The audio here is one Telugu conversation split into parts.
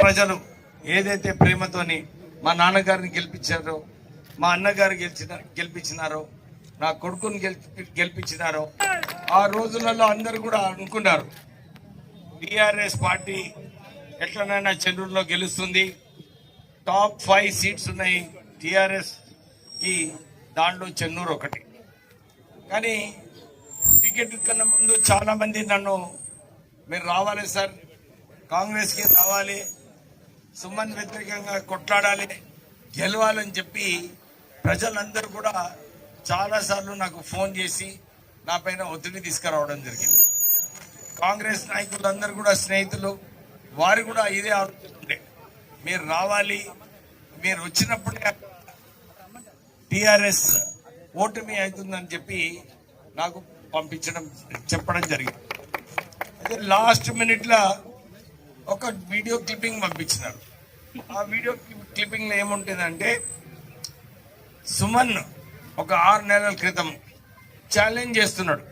ప్రజలు ఏదైతే ప్రేమతోని మా నాన్నగారిని గెలిపించారో, మా అన్నగారు గెలిపించినారో, నా కొడుకుని గెలిపించినారో, ఆ రోజులలో అందరూ కూడా అనుకున్నారు టిఆర్ఎస్ పార్టీ ఎట్లనైనా చెన్నూరులో గెలుస్తుంది, టాప్ 5 సీట్స్ ఉన్నాయి టిఆర్ఎస్ కి, దాంట్లో చెన్నూరు ఒకటి. కానీ టికెట్ కన్నా ముందు చాలా మంది నన్ను మీరు రావాలి సార్, కాంగ్రెస్ కి రావాలి, సుమన్ వ్యతిరేకంగా కొట్లాడాలి, గెలవాలని చెప్పి ప్రజలందరూ కూడా చాలాసార్లు నాకు ఫోన్ చేసి నా పైన ఒత్తిడి తీసుకురావడం జరిగింది. కాంగ్రెస్ నాయకులందరూ కూడా స్నేహితులు, వారు కూడా ఇదే ఆలోచన, మీరు రావాలి, మీరు వచ్చినప్పుడే టిఆర్ఎస్ ఓటమి అవుతుందని చెప్పి నాకు చెప్పడం జరిగింది. అయితే లాస్ట్ మినిట్లో ఒక వీడియో క్లిప్పింగ్ పంపించినారు. ఆ వీడియో క్లిప్పింగ్లో ఏముంటుందంటే, సుమన్ ఒక 6 నెలల క్రితం ఛాలెంజ్ చేస్తున్నాడు,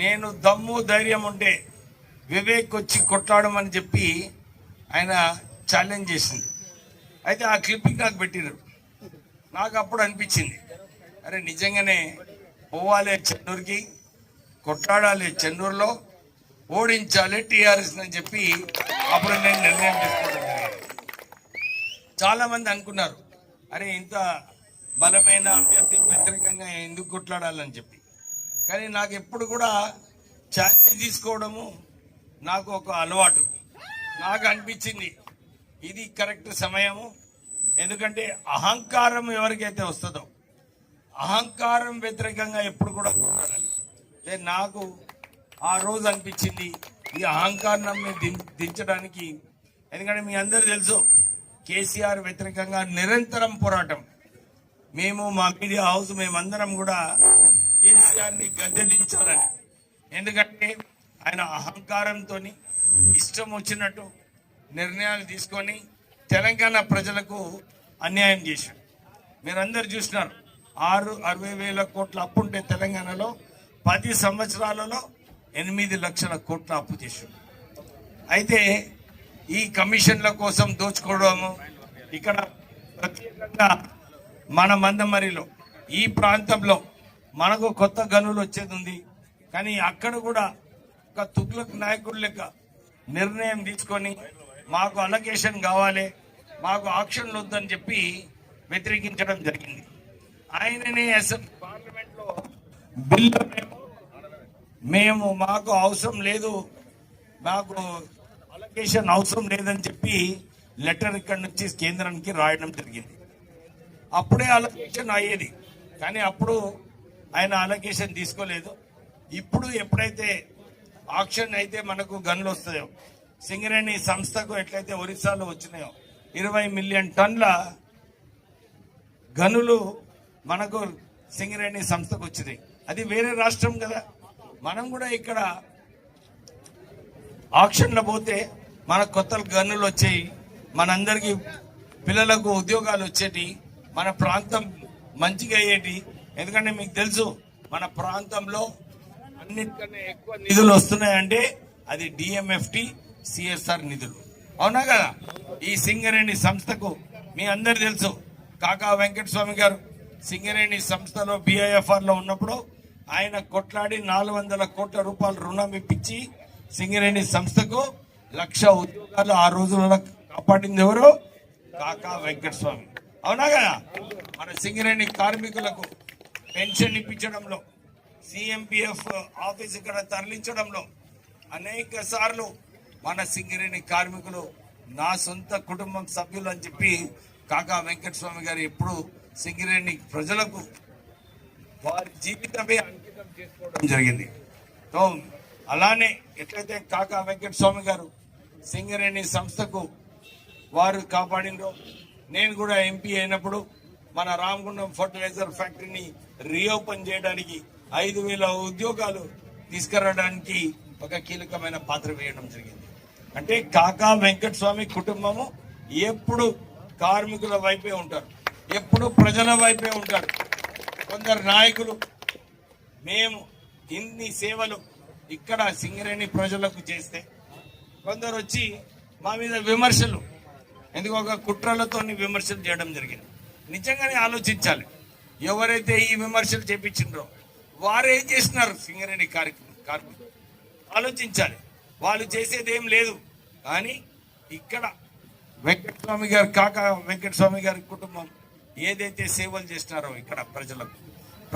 నేను దమ్ము ధైర్యం ఉంటే వివేక్ వచ్చి కొట్లాడమని చెప్పి ఆయన ఛాలెంజ్ చేసింది. అయితే ఆ క్లిప్పింగ్ నాకు పెట్టినారు. నాకు అప్పుడు అనిపించింది, అరే నిజంగానే పోవాలి చెన్నూరుకి, కొట్లాడాలి, చెన్నూరులో ఓడించాలి టీఆర్ఎస్ అని చెప్పి అప్పుడు నేను నిర్ణయం తీసుకోవడం జరిగింది. చాలా మంది అనుకున్నారు, అరే ఇంత బలమైన అభ్యర్థి వ్యతిరేకంగా ఎందుకు కొట్లాడాలని చెప్పి. కానీ నాకు ఎప్పుడు కూడా ఛాలెంజ్ తీసుకోవడము నాకు ఒక అలవాటు. నాకు అనిపించింది ఇది కరెక్ట్ సమయము. ఎందుకంటే అహంకారం ఎవరికైతే వస్తుందో, అహంకారం వ్యతిరేకంగా ఎప్పుడు కూడా కొట్లాడాలి. నాకు ఆ రోజు అనిపించింది ఈ అహంకారాన్ని దించడానికి. ఎందుకంటే మీ అందరూ తెలుసు, కేసీఆర్ వ్యతిరేకంగా నిరంతరం పోరాటం. మేము మా మీడియా హౌస్ మేమందరం కూడా కేసీఆర్ని గద్దెదించాలని. ఎందుకంటే ఆయన అహంకారంతో ఇష్టం వచ్చినట్టు నిర్ణయాలు తీసుకొని తెలంగాణ ప్రజలకు అన్యాయం చేశాడు. మీరందరూ చూసినారు, 60,000 కోట్ల అప్పు ఉంటే తెలంగాణలో 10 సంవత్సరాలలో 8 లక్షల కోట్ల అప్పు చేశాడు. అయితే ఈ కమిషన్ల కోసం దోచుకోవడము, ఇక్కడ ప్రత్యేకంగా మన మందమరిలో ఈ ప్రాంతంలో మనకు కొత్త గనులు వచ్చేది ఉంది. కానీ అక్కడ కూడా ఒక తుగ్లక్ నాయకుడు లెక్క నిర్ణయం తీసుకొని మాకు అలొకేషన్ కావాలి, మాకు ఆక్షన్లు వద్దని చెప్పి వ్యతిరేకించడం జరిగింది. ఆయననే అసెంబ్లీ పార్లమెంట్లో బిల్లు మేము మాకు అవసరం లేదు, మాకు అలొకేషన్ అవసరం లేదని చెప్పి లెటర్ ఇక్కడి నుంచి కేంద్రానికి రాయడం జరిగింది. అప్పుడే అలొకేషన్ అయ్యేది, కానీ అప్పుడు ఆయన అలొకేషన్ తీసుకోలేదు. ఇప్పుడు ఎప్పుడైతే ఆక్షన్ అయితే మనకు గన్లు వస్తాయో, సింగరేణి సంస్థకు ఎట్లయితే ఒరిస్సాలో వచ్చినాయో 20 మిలియన్ టన్ల గనులు మనకు సింగరేణి సంస్థకు వచ్చినాయి. అది వేరే రాష్ట్రం కదా. మనం కూడా ఇక్కడ ఆక్షన్లో పోతే మనకు కొత్త గనులు వచ్చాయి, మనందరికీ పిల్లలకు ఉద్యోగాలు వచ్చేటి, మన ప్రాంతం మంచిగా అయ్యేటి. ఎందుకంటే మీకు తెలుసు, మన ప్రాంతంలో అన్నిటికన్నా ఎక్కువ నిధులు వస్తున్నాయంటే అది డిఎంఎఫ్టి సిఎస్ఆర్ నిధులు, అవునా కదా. ఈ సింగరేణి సంస్థకు మీ అందరు తెలుసు, కాకా వెంకటస్వామి గారు సింగరేణి సంస్థలో BIFR లో ఉన్నప్పుడు ఆయన కొట్లాడి 400 కోట్ల రూపాయలు రుణం ఇప్పించి సింగరేణి సంస్థకు 1,00,000 ఉద్యోగాలు ఆ రోజులలో కాపాడింది ఎవరు? కాకా వెంకటస్వామి, అవునా కదా. మన సింగరేణి కార్మికులకు పెన్షన్ ఇప్పించడంలో, CMPF ఆఫీస్ ఇక్కడ తరలించడంలో అనేక సార్లు మన సింగరేణి కార్మికులు నా సొంత కుటుంబం సభ్యులు అని చెప్పి కాకా వెంకటస్వామి గారు ఎప్పుడు సింగరేణి ప్రజలకు వారి జీవితమే అంకితం చేసుకోవడం జరిగింది. సో అలానే ఎట్లయితే కాకా వెంకటస్వామి గారు సింగరేణి సంస్థకు వారు కాపాడినో, నేను కూడా ఎంపీ అయినప్పుడు మన రామగుండం ఫర్టిలైజర్ ఫ్యాక్టరీని రీఓపెన్ చేయడానికి 5,000 ఉద్యోగాలు తీసుకురావడానికి ఒక కీలకమైన పాత్ర వేయడం జరిగింది. అంటే కాకా వెంకటస్వామి కుటుంబము ఎప్పుడు కార్మికుల వైపే ఉంటారు, ఎప్పుడు ప్రజల వైపే ఉంటారు. కొందరు నాయకులు మేము ఇన్ని సేవలు ఇక్కడ సింగరేణి ప్రజలకు చేస్తే, కొందరు వచ్చి మా మీద విమర్శలు, ఎందుకు ఒక కుట్రలతో విమర్శలు చేయడం జరిగింది. నిజంగానే ఆలోచించాలి. ఎవరైతే ఈ విమర్శలు చేపించిండ్రో వారు ఏం చేస్తున్నారు సింగరేణి కార్మికులు ఆలోచించాలి. వాళ్ళు చేసేది ఏం లేదు. కానీ ఇక్కడ వెంకటస్వామి గారు వెంకటస్వామి గారి కుటుంబం ఏదైతే సేవలు చేస్తున్నారో ఇక్కడ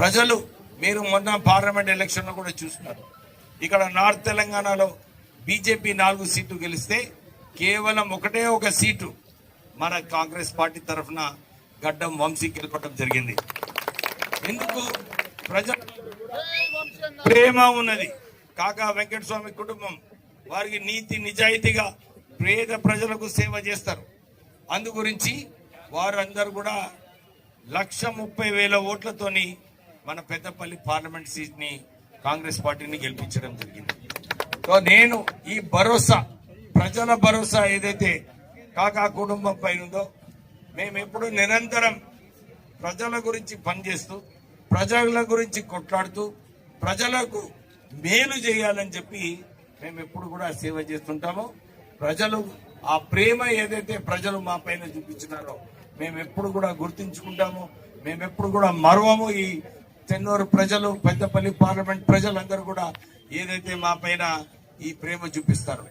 ప్రజలు మీరు మొన్న పార్లమెంట్ ఎలక్షన్లో కూడా చూస్తున్నారు. ఇక్కడ నార్త్ తెలంగాణలో బీజేపీ 4 సీట్లు గెలిస్తే కేవలం ఒకటే ఒక సీటు మన కాంగ్రెస్ పార్టీ తరఫున గడ్డం వంశీ గెలపడం జరిగింది. ఎందుకు? ప్రజల ప్రేమ ఉన్నది. కాకా వెంకటస్వామి కుటుంబం వారికి నీతి నిజాయితీగా పేద ప్రజలకు సేవ చేస్తారు. అందు గురించి వారందరూ కూడా 1,30,000 ఓట్లతోని మన పెద్దపల్లి పార్లమెంట్ సీట్ ని కాంగ్రెస్ పార్టీని గెలిపించడం జరిగింది. సో నేను ఈ భరోసా, ప్రజల భరోసా ఏదైతే కాకా కుటుంబం పైన ఉందో, మేము ఎప్పుడు నిరంతరం ప్రజల గురించి పనిచేస్తూ ప్రజల గురించి కొట్లాడుతూ ప్రజలకు మేలు చేయాలని చెప్పి మేము ఎప్పుడు కూడా సేవ చేస్తుంటామో, ప్రజలు ఆ ప్రేమ ఏదైతే ప్రజలు మా పైన చూపించినారో మేము ఎప్పుడు కూడా గుర్తించుకుంటాము. మేము ఎప్పుడు కూడా మరవము. ఈ చెన్నూరు ప్రజలు, పెద్దపల్లి పార్లమెంట్ ప్రజలందరూ కూడా ఏదైతే మా పైన ఈ ప్రేమ చూపిస్తారు.